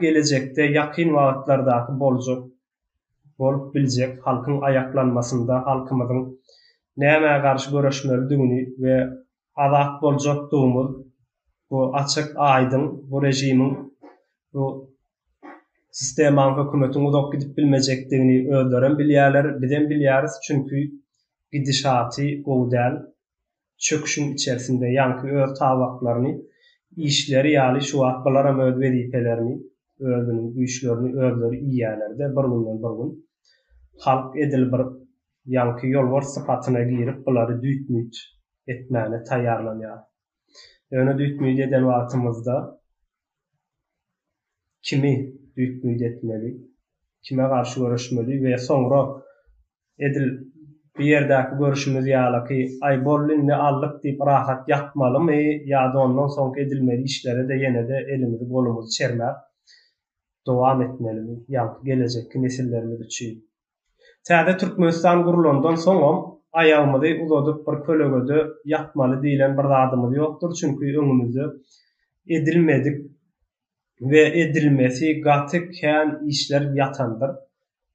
gelecekde yakın wagtlardaki boljak bolup biljek halkyň ayaklanmasynda halkymyzyň näme garşy göreşmelidigini we azat boljakdygymyz bu açyk aýdyň bu rejimiň bu sistemaň hökümetiň uzak gidip bilmejekdigini özleriň bilýärler, bizen bilýäris çünki gidişaty gowdal çöküşüň içerisinde ýanky öz tawaklaryny işleri ýaly şu wagtlaram öz wezipelerini, özüniň güýçlerini özleri iýýärler-de bir günden bir gün halk edil bir ýanky ýolbars sypatyna girip bulary düýtmüýt etmäne taýýarlanýar. Öňe düýtmüýt eden wagtymyzda kimi düýtmüýt etmeli, kime garşy göreşmeli we soňra edil bir ýerdäki görüşimiz ýaly aýbollyndy allyk diýip rahat ýatmalymy ýa-da ondan soň edilmeli işlere de ýene de elimizi golumuzy çermäp dowam etmelimi ýa-da gelecekki nesillerimiz üçin. Täze Türkmenistan gurulandan soňam aýagymyzy uzadyp bir kölegede ýatmaly diýilen bir zadymyz ýokdur çünki öňümizde edilmedik we edilmesi gaty kän işler ýatandyr.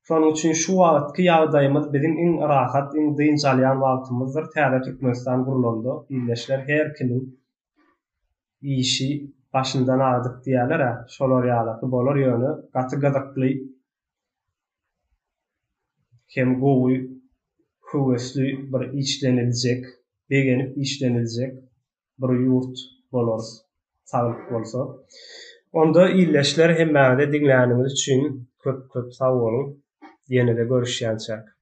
Şonuň üçin şu wagtky ýagdaýymyz biziň iň rahat, iň dynjalýan wagtymyzdyr. Täze Türkmenistan gurulanda ýerleşler her kimiň işi başyndan adyk diýerler, şolar ýaly bolar ýöne gaty gazakly hem gowy höwesli bir işleniljek, begenip işleniljek bir ýurt bolar, saglyk bolsa. Onda ýerleşler hemmäde diňlänimiz üçin köp sag bolun. Ýene-de görüşýänçä.